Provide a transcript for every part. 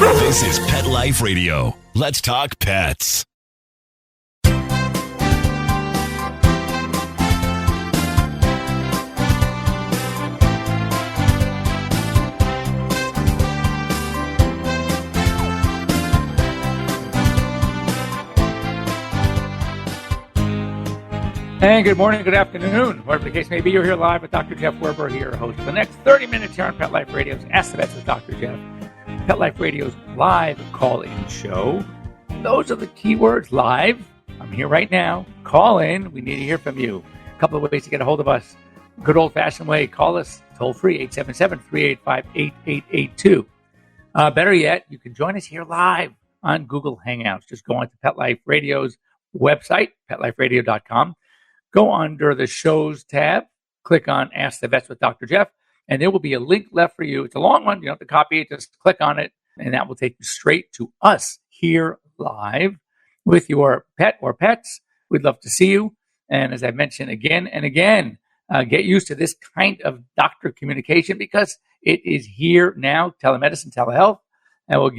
This is Pet Life Radio. Let's talk pets. And good morning, good afternoon. Whatever the case may be, you're here live with Dr. Jeff Werber here, host of the next 30 minutes here on Pet Life Radio's Ask the Vets with Dr. Jeff. Pet Life Radio's live call-in show. Those are the keywords, live. I'm here right now. Call in. We need to hear from you. A couple of ways to get a hold of us. Good old-fashioned way. Call us toll-free, 877-385-8882. Better yet, you can join us here live on Google Hangouts. Just go on to Pet Life Radio's website, petliferadio.com. Go under the shows tab, click on Ask the Vets with Dr. Jeff, and there will be a link left for you. It's a long one. You don't have to copy it. Just click on it, and that will take you straight to us here live with your pet or pets. We'd love to see you. And as I mentioned again and again, get used to this kind of doctor communication because it is here now, telemedicine, telehealth, and we'll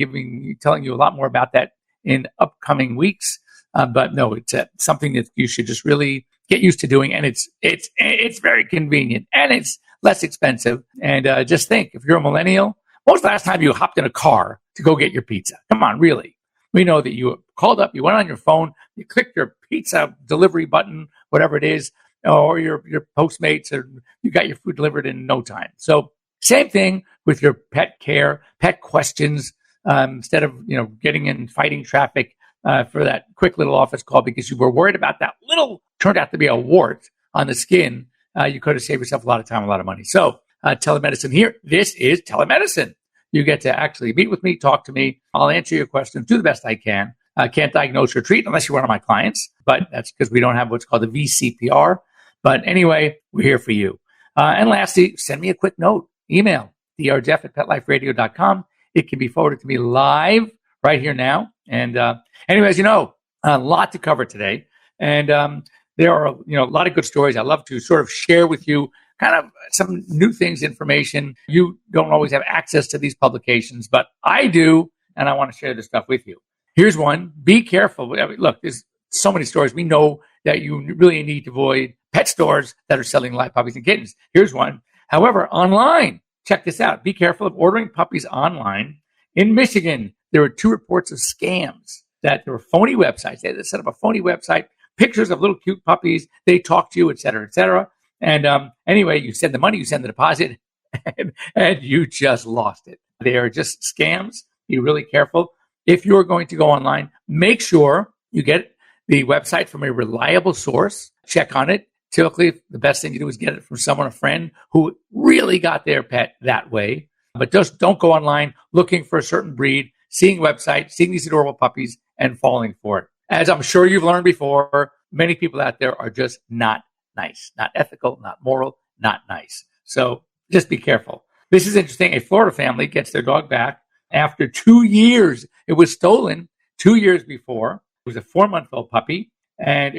telling you a lot more about that in upcoming weeks. But no, it's something that you should just really get used to doing, and it's very convenient and it's less expensive. And just think, if you're a millennial, when was the last time you hopped in a car to go get your pizza? Come on, really? We know that you called up, you went on your phone, you clicked your pizza delivery button, whatever it is, or your Postmates, or you got your food delivered in no time. So same thing with your pet care, pet questions. Instead of getting in fighting traffic for that quick little office call because you were worried about that little, turned out to be a wart on the skin, you could have saved yourself a lot of time, a lot of money. So telemedicine here, this is telemedicine. You get to actually meet with me, talk to me. I'll answer your questions, do the best I can. I can't diagnose or treat unless you're one of my clients, but that's because we don't have what's called the VCPR. But anyway, we're here for you. And lastly, send me a quick note, email, drjeff@petliferadio.com. It can be forwarded to me live right here now. And anyways, a lot to cover today. And there are, a lot of good stories. I love to sort of share with you kind of some new things, information. You don't always have access to these publications, but I do, and I want to share this stuff with you. Here's one. Be careful. I mean, look, there's so many stories. We know that you really need to avoid pet stores that are selling live puppies and kittens. Here's one. However, online, check this out. Be careful of ordering puppies online. In Michigan, there were 2 reports of scams that there were phony websites. They set up a phony website, pictures of little cute puppies. They talk to you, et cetera, et cetera. And anyway, you send the money, you send the deposit, and you just lost it. They are just scams. Be really careful. If you're going to go online, make sure you get the website from a reliable source. Check on it. Typically, the best thing to do is get it from someone, a friend, who really got their pet that way. But just don't go online looking for a certain breed, seeing websites, seeing these adorable puppies, and falling for it. As I'm sure you've learned before, many people out there are just not nice, not ethical, not moral, not nice. So just be careful. This is interesting. A Florida family gets their dog back after 2 years. It was stolen 2 years before. It was a 4-month-old puppy, and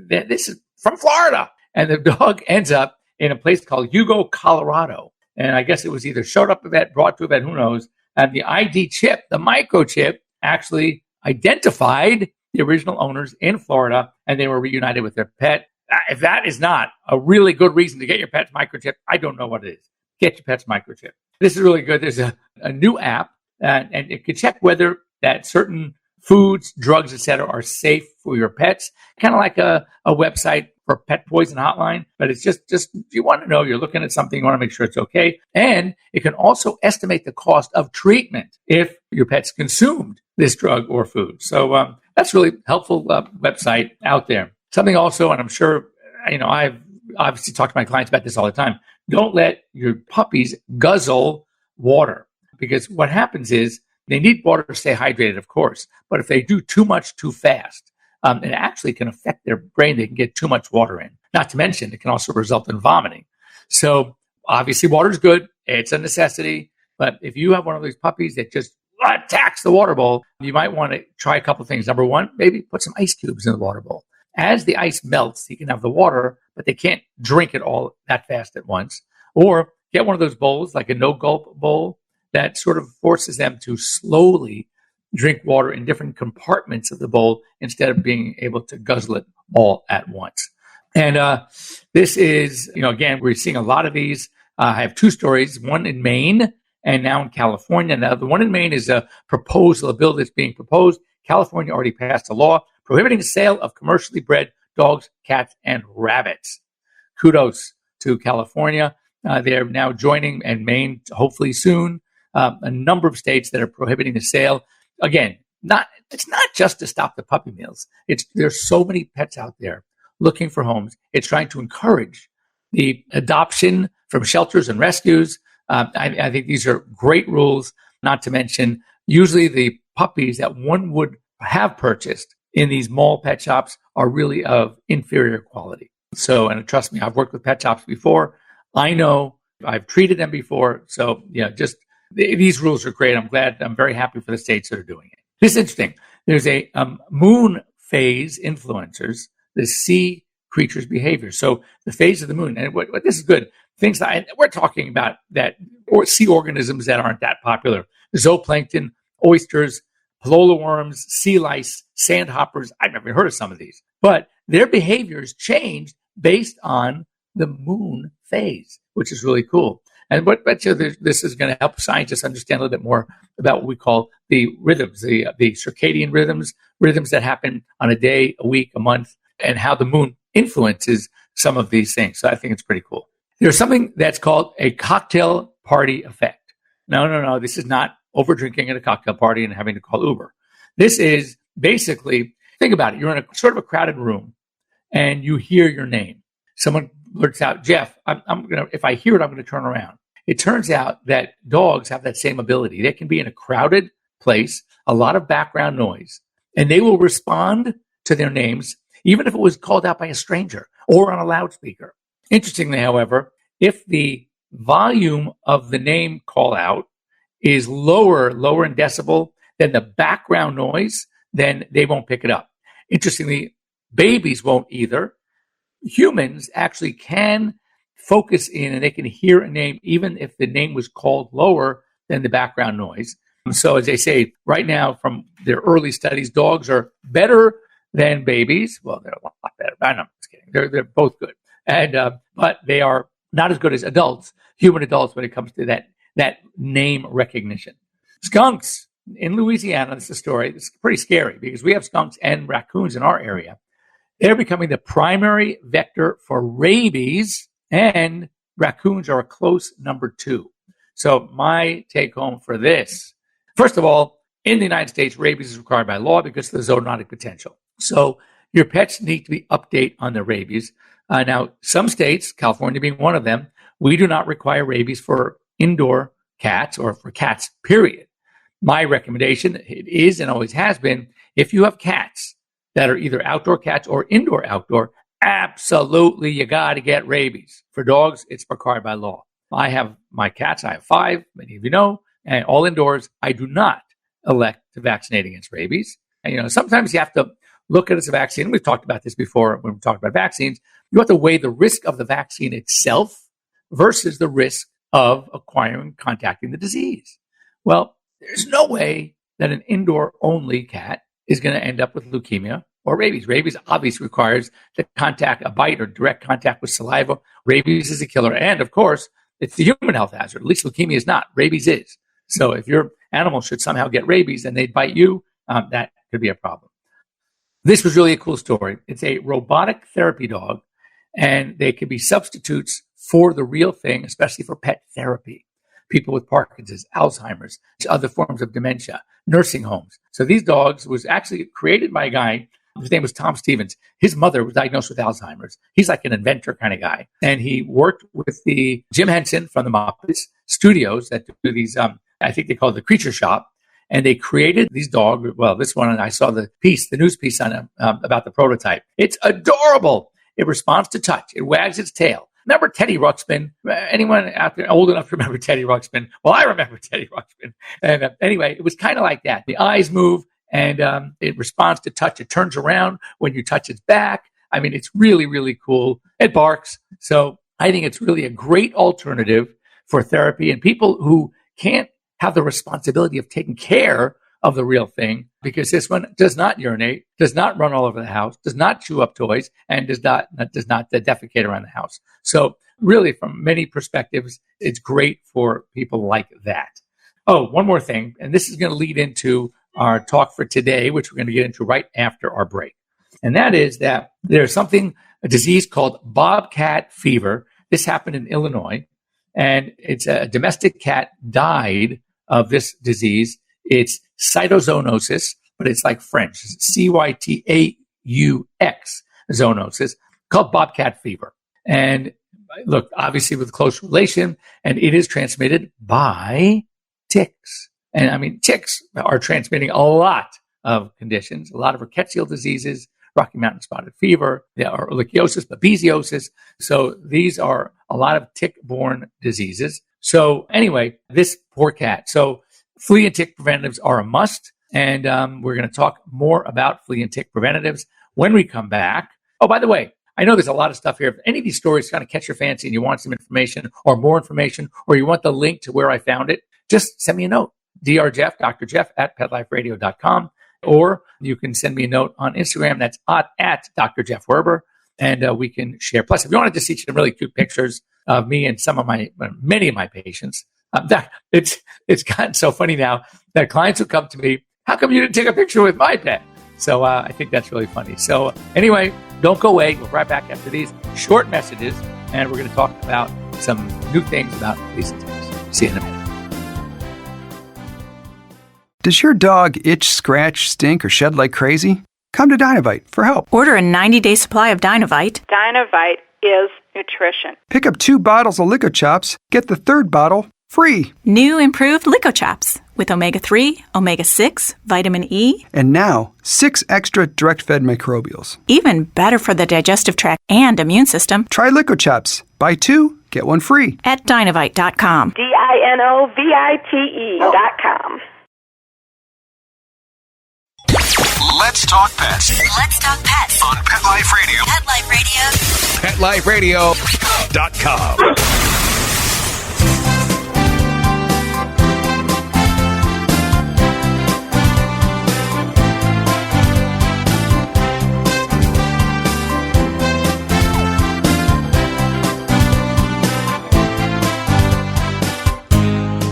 this is from Florida. And the dog ends up in a place called Hugo, Colorado. And I guess it was either showed up a vet, brought to a vet, who knows. And the ID chip, the microchip, actually identified the original owners in Florida, and they were reunited with their pet. If that is not a really good reason to get your pet's microchip, I don't know what it is. Get your pet's microchip. This is really good. There's a new app, and it can check whether that certain foods, drugs, etc., are safe for your pets. Kind of like a website for pet poison hotline, but it's just you want to know, you're looking at something, you want to make sure it's okay. And it can also estimate the cost of treatment if your pet's consumed this drug or food. So that's really helpful website out there. Something also, and I'm sure, I've obviously talked to my clients about this all the time. Don't let your puppies guzzle water, because what happens is they need water to stay hydrated, of course. But if they do too much too fast, it actually can affect their brain. They can get too much water in. Not to mention, it can also result in vomiting. So obviously, water is good. It's a necessity. But if you have one of these puppies that just attacks the water bowl, you might want to try a couple of things. Number one, maybe put some ice cubes in the water bowl. As the ice melts, you can have the water, but they can't drink it all that fast at once. Or get one of those bowls, like a no-gulp bowl, that sort of forces them to slowly drink water in different compartments of the bowl instead of being able to guzzle it all at once. And this is, again, we're seeing a lot of these. I have two stories, one in Maine and now in California. Now, the one in Maine is a proposal, a bill that's being proposed. California already passed a law prohibiting the sale of commercially bred dogs, cats, and rabbits. Kudos to California. They're now joining, and Maine hopefully soon, a number of states that are prohibiting the sale. Again, it's not just to stop the puppy mills. There's so many pets out there looking for homes. It's trying to encourage the adoption from shelters and rescues. I think these are great rules, not to mention usually the puppies that one would have purchased in these mall pet shops are really of inferior quality. So, and trust me, I've worked with pet shops before. I know I've treated them before. So, these rules are great. I'm very happy for the states that are doing it. This is interesting. There's a moon phase influencers, the sea creatures' behavior. So the phase of the moon, and what this is good, things that we're talking about that, or sea organisms that aren't that popular, zooplankton, oysters, pallola worms, sea lice, sandhoppers. I've never heard of some of these, but their behaviors changed based on the moon phase, which is really cool. And this is going to help scientists understand a little bit more about what we call the rhythms, the circadian rhythms that happen on a day, a week, a month, and how the moon influences some of these things. So I think it's pretty cool. There's something that's called a cocktail party effect. No. This is not over drinking at a cocktail party and having to call Uber. This is basically, think about it. You're in a sort of a crowded room and you hear your name. Someone blurts out, Jeff, if I hear it, I'm going to turn around. It turns out that dogs have that same ability. They can be in a crowded place, a lot of background noise, and they will respond to their names, even if it was called out by a stranger or on a loudspeaker. Interestingly, however, if the volume of the name call out is lower in decibel than the background noise, then they won't pick it up. Interestingly, babies won't either. Humans actually can focus in and they can hear a name even if the name was called lower than the background noise. So as they say, right now from their early studies, dogs are better than babies. Well, they're a lot better. I'm just kidding. They're both good. But they are not as good as adults, human adults, when it comes to that name recognition. Skunks in Louisiana, this is a story. It's pretty scary because we have skunks and raccoons in our area. They're becoming the primary vector for rabies, and raccoons are a close number 2. So my take home for this, first of all, in the United States, rabies is required by law because of the zoonotic potential. So your pets need to be updated on their rabies. Now, some states, California being one of them, we do not require rabies for indoor cats or for cats, period. My recommendation, it is and always has been, if you have cats that are either outdoor cats or indoor-outdoor, absolutely you got to get rabies. For dogs, it's required by law. I have my cats, I have 5, many of you know, and all indoors. I do not elect to vaccinate against rabies. And, sometimes you have to look at it as a vaccine. We've talked about this before when we talked about vaccines. You have to weigh the risk of the vaccine itself versus the risk of contacting the disease. Well, there's no way that an indoor-only cat is going to end up with leukemia or rabies. Rabies obviously requires a bite or direct contact with saliva. Rabies is a killer. And, of course, it's the human health hazard. At least leukemia is not. Rabies is. So if your animal should somehow get rabies and they bite you, that could be a problem. This was really a cool story. It's a robotic therapy dog, and they can be substitutes for the real thing, especially for pet therapy. People with Parkinson's, Alzheimer's, other forms of dementia, nursing homes. So these dogs was actually created by a guy. His name was Tom Stevens. His mother was diagnosed with Alzheimer's. He's like an inventor kind of guy. And he worked with the Jim Henson from the Muppets Studios that do these, I think they call it the Creature Shop. And they created these dogs. Well, this one, and I saw the news piece on him about the prototype. It's adorable. It responds to touch. It wags its tail. Remember Teddy Ruxpin? Anyone out there old enough to remember Teddy Ruxpin? Well, I remember Teddy Ruxpin. And anyway, it was kind of like that. The eyes move, and it responds to touch. It turns around when you touch its back. I mean, it's really, really cool. It barks. So I think it's really a great alternative for therapy. And people who can't have the responsibility of taking care of the real thing, because this one does not urinate, does not run all over the house, does not chew up toys, and does not defecate around the house. So really, from many perspectives, it's great for people like that. Oh, one more thing, and this is going to lead into our talk for today, which we're going to get into right after our break. And that is that there's a disease called bobcat fever. This happened in Illinois, and it's a domestic cat died of this disease. It's cytozoonosis, but it's like French. It's Cytaux, zoonosis, called bobcat fever. And look, obviously with close relation, and it is transmitted by ticks. And I mean, ticks are transmitting a lot of conditions, a lot of rickettsial diseases, Rocky Mountain spotted fever, or ehrlichiosis, babesiosis. So these are a lot of tick-borne diseases. So anyway, this poor cat. So flea and tick preventatives are a must. And we're going to talk more about flea and tick preventatives when we come back. Oh, by the way, I know there's a lot of stuff here. If any of these stories kind of catch your fancy and you want some information or more information, or you want the link to where I found it, just send me a note. Dr. Jeff at PetLifeRadio.com. Or you can send me a note on Instagram. That's at Dr. Jeff Werber. And we can share. Plus, if you wanted to see some really cute pictures of me and many of my patients, it's gotten so funny now that clients will come to me, how come you didn't take a picture with my pet? So I think that's really funny. So anyway, don't go away. We'll be right back after these short messages, and we're going to talk about some new things about fleas and ticks. See you in a minute. Does your dog itch, scratch, stink, or shed like crazy? Come to Dynovite for help. Order a 90-day supply of Dynovite. Dynovite is nutrition. Pick up 2 bottles of Lico-Chops. Get the 3rd bottle free. New improved Lico-Chops with omega-3, omega-6, vitamin E. And now, 6 extra direct-fed microbials. Even better for the digestive tract and immune system. Try Lico-Chops. Buy 2, get 1 free. At Dynovite.com. DINOVITE.com. Let's talk pets. Let's talk pets On Pet Life Radio. Pet Life Radio. PetLifeRadio.com.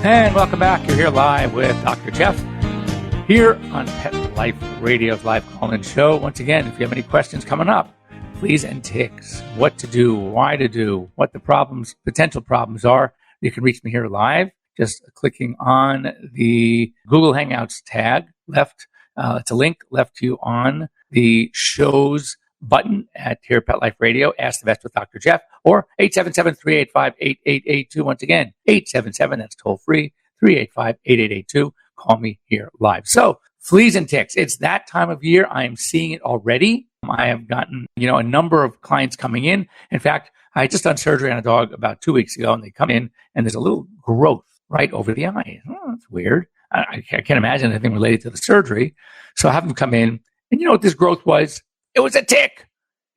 And welcome back. You're here live with Dr. Jeff here on Pet Life Radio's live call-in show. Once again, if you have any questions coming up, fleas and ticks, what to do, why to do, what the potential problems are, you can reach me here live. Just clicking on the Google Hangouts tag left. It's a link left to you on the show's button here at Pet Life Radio. Ask the Vets with Dr. Jeff, or 877-385-8882. Once again, 877, that's toll free, 385-8882. Call me here live. So fleas and ticks, it's that time of year. I am seeing it already. I have gotten, a number of clients coming in. In fact, I just done surgery on a dog about 2 weeks ago, and they come in and there's a little growth right over the eye. Oh, that's weird. I can't imagine anything related to the surgery. So I have them come in, and you know what this growth was? It was a tick,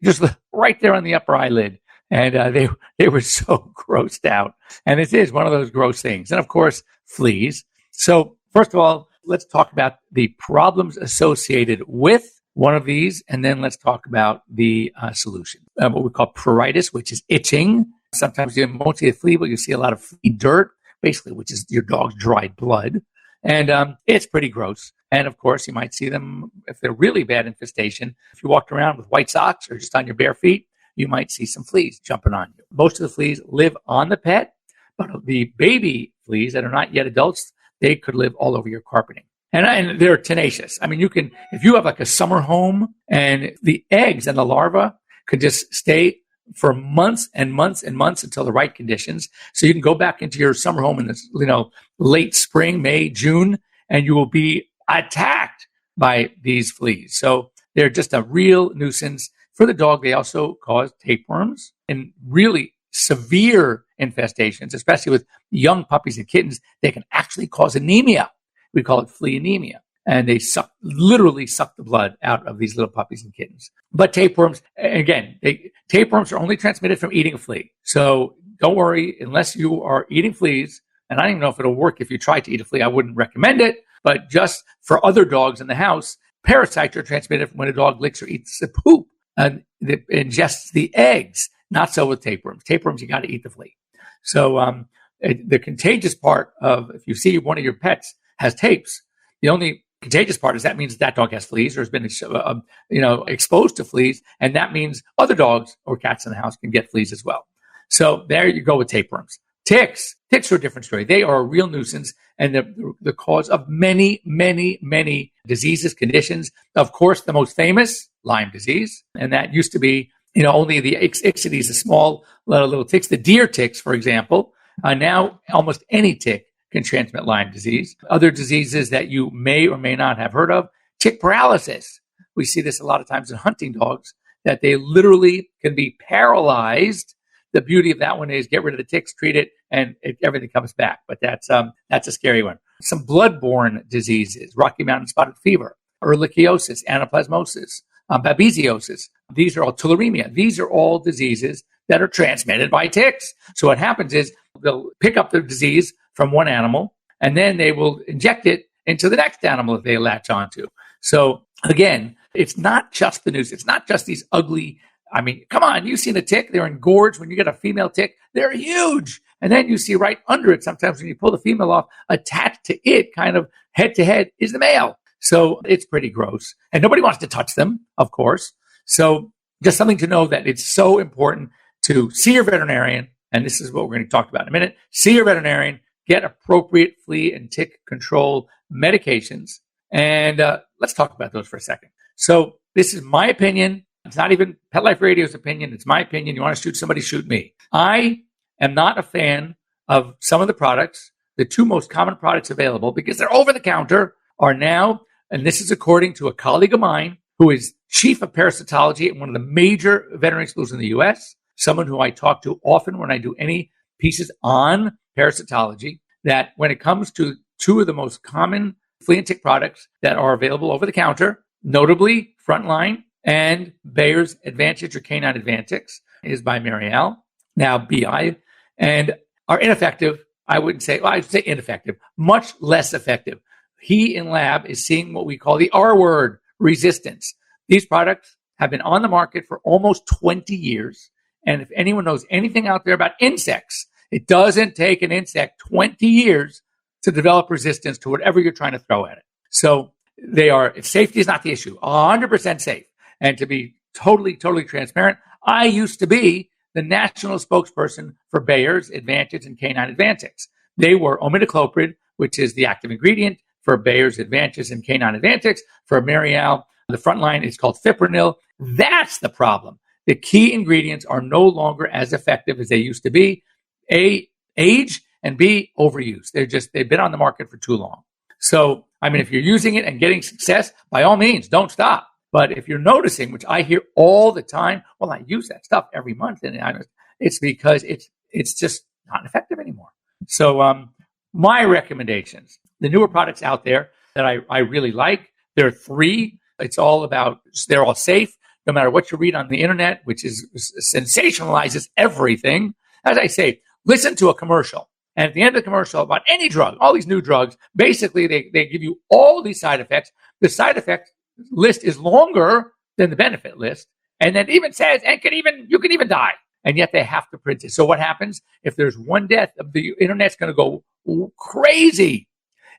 just right there on the upper eyelid. And they were so grossed out. And it is one of those gross things. And of course, fleas. So first of all, let's talk about the problems associated with one of these, and then let's talk about the solution. What we call pruritus, which is itching. Sometimes you won't see a flea, but you see a lot of flea dirt, basically, which is your dog's dried blood. And it's pretty gross. And of course, you might see them, if they're really bad infestation, if you walked around with white socks or just on your bare feet, you might see some fleas jumping on you. Most of the fleas live on the pet, but the baby fleas that are not yet adults, they could live all over your carpeting. And they're tenacious. I mean, if you have like a summer home, and the eggs and the larvae could just stay for months and months and months until the right conditions. So you can go back into your summer home in this, late spring, May, June, and you will be attacked by these fleas. So they're just a real nuisance. For the dog, they also cause tapeworms and really severe infestations, especially with young puppies and kittens. They can actually cause anemia. We call it flea anemia. And they literally suck the blood out of these little puppies and kittens. But tapeworms, again, tapeworms are only transmitted from eating a flea. So don't worry, unless you are eating fleas, And I don't even know if it'll work if you try to eat a flea. I wouldn't recommend it. But just for other dogs in the house, parasites are transmitted when a dog licks or eats the poop and it ingests the eggs. Not so with tapeworms. Tapeworms, you got to eat the flea. So the contagious part of, if you see one of your pets has tapes, the only contagious part is that means that dog has fleas or has been exposed to fleas, and that means other dogs or cats in the house can get fleas as well. So there you go with tapeworms. Ticks are a different story. They are a real nuisance and the cause of many, many, many diseases, conditions. Of course, the most famous, Lyme disease, and that used to be only the ixodes, the small little ticks, the deer ticks, for example. Now almost any tick can transmit Lyme disease. Other diseases that you may or may not have heard of, tick paralysis. We see this a lot of times in hunting dogs, that they literally can be paralyzed. The beauty of that one is get rid of the ticks, treat it, and everything comes back. But that's a scary one. Some bloodborne diseases, Rocky Mountain spotted fever, ehrlichiosis, anaplasmosis, babesiosis. These are all tularemia. These are all diseases that are transmitted by ticks. So what happens is they'll pick up the disease from one animal, and then they will inject it into the next animal that they latch onto. So again, it's not just the news. It's not just these ugly, come on, you've seen a tick. They're engorged. When you get a female tick, they're huge. And then you see right under it, sometimes when you pull the female off, attached to it, kind of head to head, is the male. So it's pretty gross. And nobody wants to touch them, of course. So just something to know that it's so important to see your veterinarian. And this is what we're going to talk about in a minute. See your veterinarian, get appropriate flea and tick control medications. And let's talk about those for a second. So this is my opinion. It's not even Pet Life Radio's opinion. It's my opinion. You want to shoot somebody, shoot me. I am not a fan of some of the products. The two most common products available, because they're over the counter, are now, and this is according to a colleague of mine who is chief of parasitology at one of the major veterinary schools in the U.S., someone who I talk to often when I do any pieces on parasitology, that when it comes to two of the most common flea and tick products that are available over the counter, notably Frontline and Bayer's Advantage or Canine Advantix is by Marial, now BI, and are ineffective. I'd say ineffective, much less effective. He in lab is seeing what we call the R word, resistance. These products have been on the market for almost 20 years. And if anyone knows anything out there about insects, it doesn't take an insect 20 years to develop resistance to whatever you're trying to throw at it. So safety is not the issue, 100% safe. And to be totally transparent, I used to be the national spokesperson for Bayer's Advantage and Canine Advantix. They were imidacloprid, which is the active ingredient for Bayer's Advantage and Canine Advantix. For Marial, the Frontline is called fipronil. That's the problem. The key ingredients are no longer as effective as they used to be. A, age, and B, overuse. They've been on the market for too long. So, if you're using it and getting success, by all means, don't stop. But if you're noticing, which I hear all the time, well, I use that stuff every month, and it's because it's just not effective anymore. So, my recommendations, the newer products out there that I really like, there are three. They're all safe. No matter what you read on the internet, which sensationalizes everything. As I say, listen to a commercial. And at the end of the commercial, about any drug, all these new drugs, basically they give you all these side effects. The side effect list is longer than the benefit list. And it even says, you could even die. And yet they have to print it. So what happens? If there's one death, the internet's going to go crazy.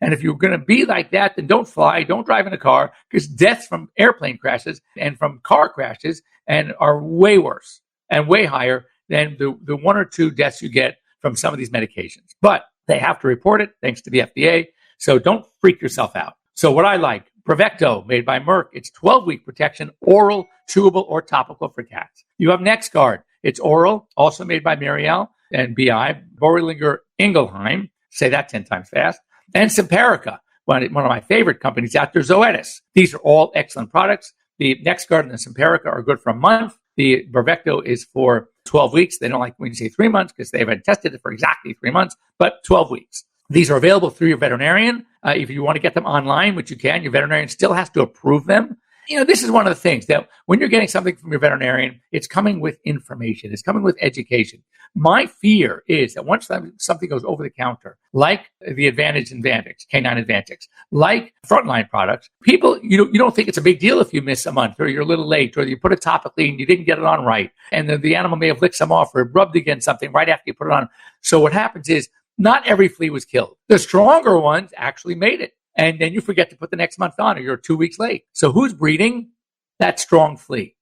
And if you're going to be like that, then don't fly, don't drive in a car, because deaths from airplane crashes and from car crashes are way worse and way higher than the one or two deaths you get from some of these medications. But they have to report it, thanks to the FDA. So don't freak yourself out. So what I like, Bravecto, made by Merck, it's 12-week protection, oral, chewable, or topical for cats. You have NexGard. It's oral, also made by Marial and BI, Boehringer Ingelheim, say that 10 times fast, and Simparica, one of my favorite companies out there, Zoetis. These are all excellent products. The NexGard and the Simparica are good for a month. The Bravecto is for 12 weeks. They don't like when you say 3 months because they haven't tested it for exactly 3 months, but 12 weeks. These are available through your veterinarian. If you want to get them online, which you can, your veterinarian still has to approve them. this is one of the things that when you're getting something from your veterinarian, it's coming with information. It's coming with education. My fear is that once something goes over the counter, like the Advantage and Vantix, Canine Advantix, like frontline products, people, you don't think it's a big deal if you miss a month or you're a little late or you put it topically and you didn't get it on right. And the animal may have licked some off or rubbed against something right after you put it on. So what happens is not every flea was killed. The stronger ones actually made it. And then you forget to put the next month on or you're 2 weeks late. So who's breeding? That strong flea.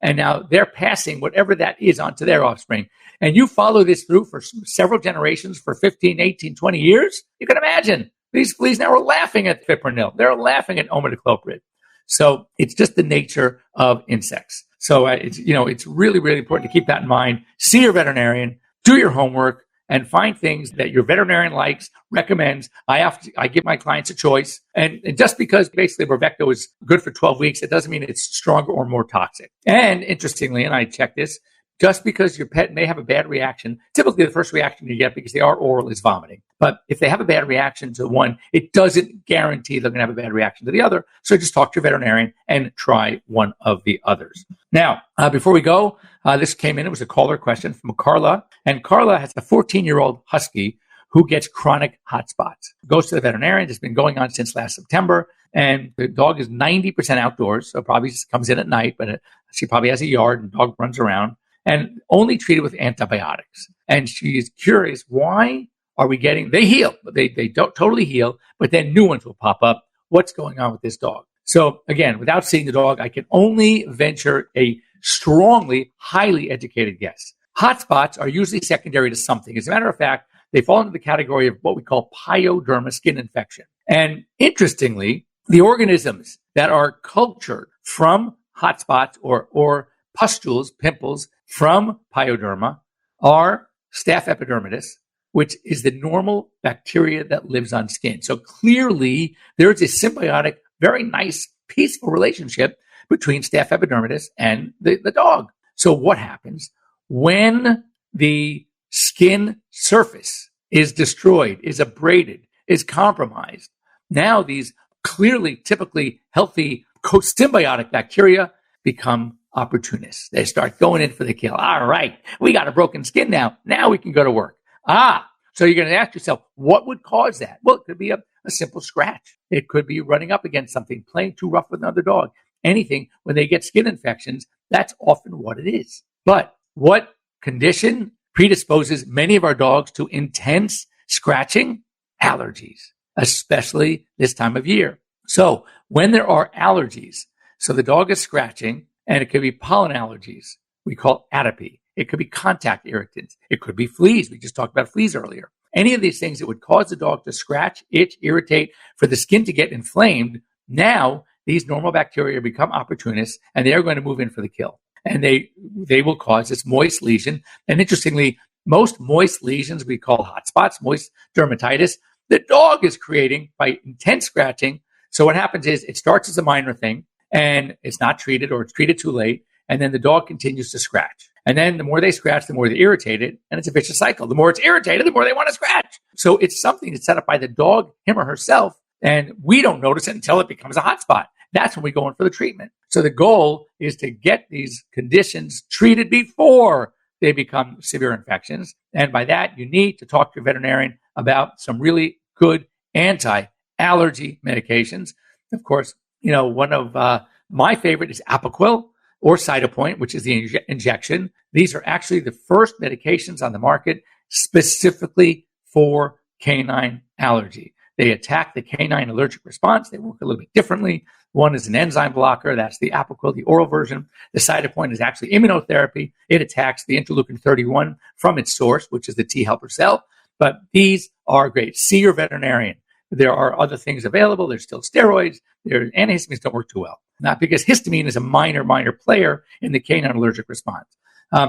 And now they're passing whatever that is onto their offspring. And you follow this through for several generations, for 15, 18, 20 years. You can imagine these fleas now are laughing at fipronil. They're laughing at imidacloprid. So it's just the nature of insects. So it's really, really important to keep that in mind. See your veterinarian, do your homework, and find things that your veterinarian likes, recommends. I give my clients a choice. And just because basically Bravecto is good for 12 weeks, it doesn't mean it's stronger or more toxic. And interestingly, and I checked this, just because your pet may have a bad reaction, typically the first reaction you get because they are oral is vomiting. But if they have a bad reaction to one, it doesn't guarantee they're going to have a bad reaction to the other. So just talk to your veterinarian and try one of the others. Now, before we go, this came in. It was a caller question from Carla. And Carla has a 14-year-old husky who gets chronic hot spots. Goes to the veterinarian. It's been going on since last September. And the dog is 90% outdoors, so probably comes in at night, but she probably has a yard and the dog runs around. And only treated with antibiotics. And she is curious, why are we getting, they heal, but they don't totally heal, but then new ones will pop up. What's going on with this dog? So again, without seeing the dog, I can only venture a strongly, highly educated guess. Hotspots are usually secondary to something. As a matter of fact, they fall into the category of what we call pyoderma skin infection. And interestingly, the organisms that are cultured from hotspots or pustules, pimples from pyoderma are Staph epidermidis, which is the normal bacteria that lives on skin. So clearly there's a symbiotic, very nice, peaceful relationship between Staph epidermidis and the dog. So what happens when the skin surface is destroyed, is abraded, is compromised? Now these clearly, typically healthy symbiotic bacteria become opportunists. They start going in for the kill. All right, we got a broken skin now. Now we can go to work. So you're going to ask yourself, what would cause that? Well, it could be a simple scratch. It could be running up against something, playing too rough with another dog. Anything, when they get skin infections, that's often what it is. But what condition predisposes many of our dogs to intense scratching? Allergies, especially this time of year. So when there are allergies, so the dog is scratching, and it could be pollen allergies. We call atopy. It could be contact irritants. It could be fleas. We just talked about fleas earlier. Any of these things that would cause the dog to scratch, itch, irritate, for the skin to get inflamed, now these normal bacteria become opportunists, and they are going to move in for the kill. And they will cause this moist lesion. And interestingly, most moist lesions we call hot spots, moist dermatitis, the dog is creating by intense scratching. So what happens is it starts as a minor thing, and it's not treated or it's treated too late. And then the dog continues to scratch. And then the more they scratch, the more they're irritated. And it's a vicious cycle. The more it's irritated, the more they want to scratch. So it's something that's set up by the dog, him or herself. And we don't notice it until it becomes a hot spot. That's when we go in for the treatment. So the goal is to get these conditions treated before they become severe infections. And by that, you need to talk to your veterinarian about some really good anti-allergy medications. Of course, one of my favorite is Apoquel or Cytopoint, which is the injection. These are actually the first medications on the market specifically for canine allergy. They attack the canine allergic response. They work a little bit differently. One is an enzyme blocker. That's the Apoquel, the oral version. The Cytopoint is actually immunotherapy. It attacks the interleukin 31 from its source, which is the T helper cell. But these are great. See your veterinarian. There are other things available. There's still steroids. Antihistamines don't work too well. Not because histamine is a minor player in the canine allergic response.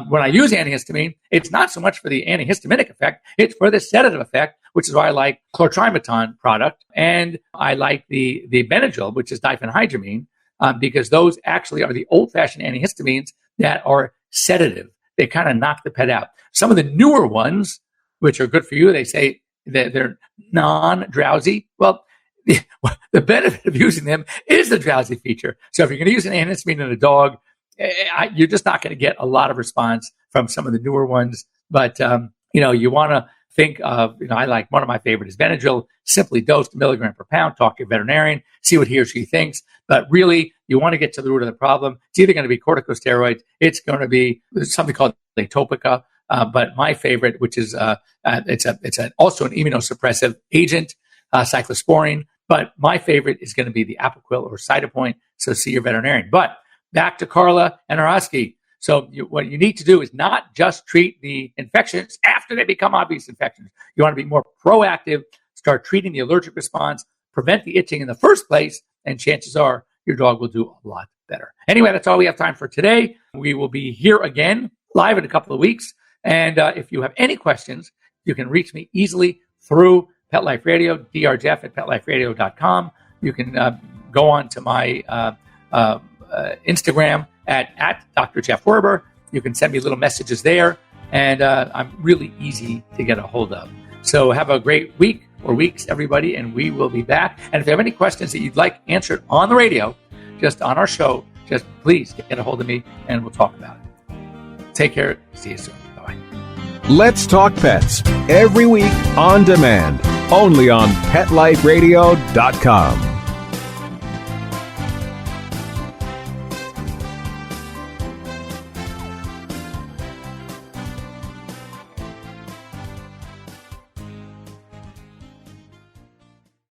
When I use antihistamine, it's not so much for the antihistaminic effect. It's for the sedative effect, which is why I like chlortrimeton product. And I like the Benadryl, which is diphenhydramine, because those actually are the old-fashioned antihistamines that are sedative. They kind of knock the pet out. Some of the newer ones, which are good for you, they say that they're non-drowsy. Well, the benefit of using them is the drowsy feature. So if you're going to use an antihistamine in a dog, you're just not going to get a lot of response from some of the newer ones. But, you want to think of, I like one of my favorite is Benadryl, simply dosed milligram per pound. Talk to your veterinarian, see what he or she thinks. But really, you want to get to the root of the problem. It's either going to be corticosteroids. It's going to be something called atopica. But my favorite, which is also an immunosuppressive agent, cyclosporine. But my favorite is going to be the Apoquil or Cytopoint. So see your veterinarian. But back to Carla and her husky. So what you need to do is not just treat the infections after they become obvious infections. You want to be more proactive, start treating the allergic response, prevent the itching in the first place, and chances are your dog will do a lot better. Anyway, that's all we have time for today. We will be here again live in a couple of weeks. And if you have any questions, you can reach me easily through Pet Life Radio, drjeff@petliferadio.com. You can go on to my Instagram at Dr. Jeff Werber. You can send me little messages there, and I'm really easy to get a hold of. So have a great week or weeks, everybody, and we will be back. And if you have any questions that you'd like answered on the radio, just on our show, just please get a hold of me, and we'll talk about it. Take care. See you soon. Bye-bye. Let's Talk Pets, every week on demand, only on PetLifeRadio.com.